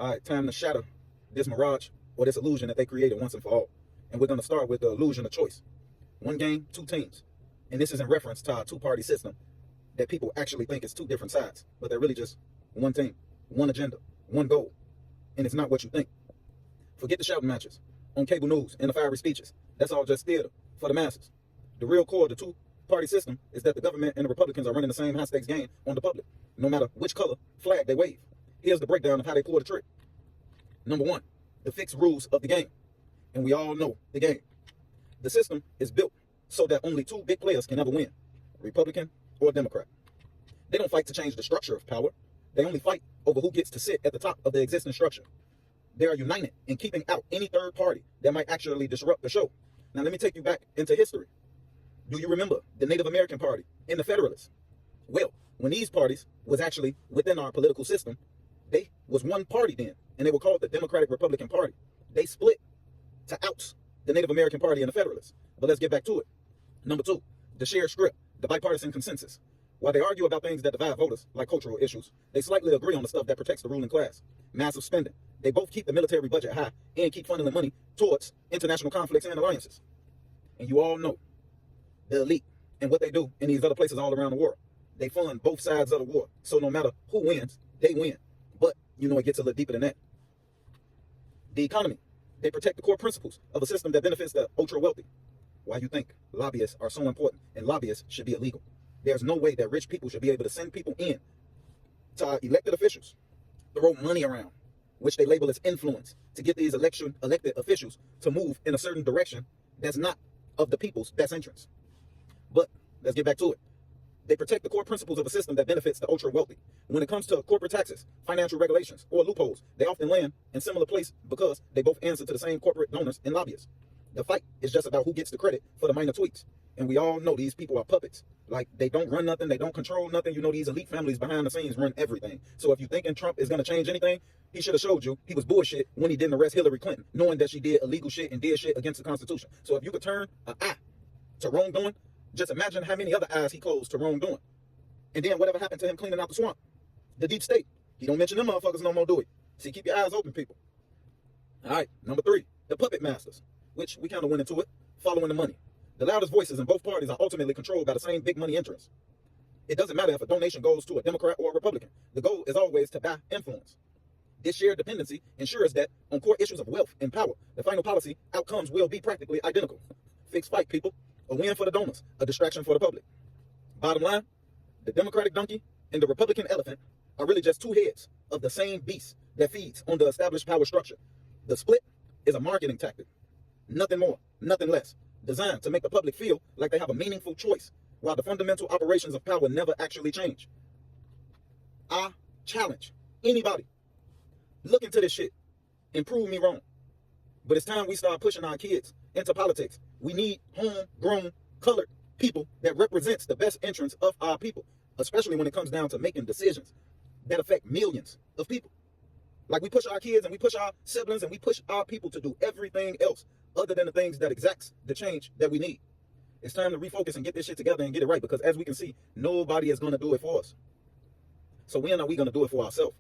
All right, time to shatter this mirage or this illusion that they created once and for all. And we're going to start with the illusion of choice. One game, two teams. And this is in reference to our two-party system that people actually think is two different sides, but they're really just one team, one agenda, one goal. And it's not what you think. Forget the shouting matches on cable news and the fiery speeches. That's all just theater for the masses. The real core of the two-party system is that the government and the Republicans are running the same high-stakes game on the public, no matter which color flag they wave. Here's the breakdown of how they pull the trick. Number one, the fixed rules of the game. And we all know the game. The system is built so that only two big players can ever win, Republican or Democrat. They don't fight to change the structure of power. They only fight over who gets to sit at the top of the existing structure. They are united in keeping out any third party that might actually disrupt the show. Now let me take you back into history. Do you remember the Native American Party and the Federalists? Well, when these parties was actually within our political system, they was one party then, and they were called the Democratic Republican Party. They split to oust the Native American Party and the Federalists. But let's get back to it. Number two, the shared script, the bipartisan consensus. While they argue about things that divide voters, like cultural issues, they slightly agree on the stuff that protects the ruling class. Massive spending. They both keep the military budget high and keep funneling money towards international conflicts and alliances. And you all know the elite and what they do in these other places all around the world. They fund both sides of the war. So no matter who wins, they win. But, you know, it gets a little deeper than that. The economy. They protect the core principles of a system that benefits the ultra-wealthy. Why you think lobbyists are so important and lobbyists should be illegal? There's no way that rich people should be able to send people in to our elected officials, throw money around, which they label as influence, to get these elected officials to move in a certain direction that's not of the people's best interest. But let's get back to it. They protect the core principles of a system that benefits the ultra-wealthy. When it comes to corporate taxes, financial regulations, or loopholes, they often land in similar places because they both answer to the same corporate donors and lobbyists. The fight is just about who gets the credit for the minor tweaks. And we all know these people are puppets. Like, they don't run nothing, they don't control nothing. You know, these elite families behind the scenes run everything. So if you thinking Trump is going to change anything, he should have showed you he was bullshit when he didn't arrest Hillary Clinton, knowing that she did illegal shit and did shit against the Constitution. So if you could turn an eye to wrongdoing, just imagine how many other eyes he closed to wrongdoing. And then whatever happened to him cleaning out the swamp, the deep state. He don't mention them motherfuckers no more, do he? See, keep your eyes open, people. All right, number three, the puppet masters, which we kind of went into it, following the money. The loudest voices in both parties are ultimately controlled by the same big money interests. It doesn't matter if a donation goes to a Democrat or a Republican. The goal is always to buy influence. This shared dependency ensures that on core issues of wealth and power, the final policy outcomes will be practically identical. Fixed fight, people. A win for the donors, a distraction for the public. Bottom line, the Democratic donkey and the Republican elephant are really just two heads of the same beast that feeds on the established power structure. The split is a marketing tactic. Nothing more, nothing less. Designed to make the public feel like they have a meaningful choice, while the fundamental operations of power never actually change. I challenge anybody, look into this shit and prove me wrong. But it's time we start pushing our kids into politics. We need homegrown, colored people that represents the best interests of our people, especially when it comes down to making decisions that affect millions of people. Like, we push our kids and we push our siblings and we push our people to do everything else other than the things that exacts the change that we need. It's time to refocus and get this shit together and get it right, because as we can see, nobody is going to do it for us. So when are we going to do it for ourselves?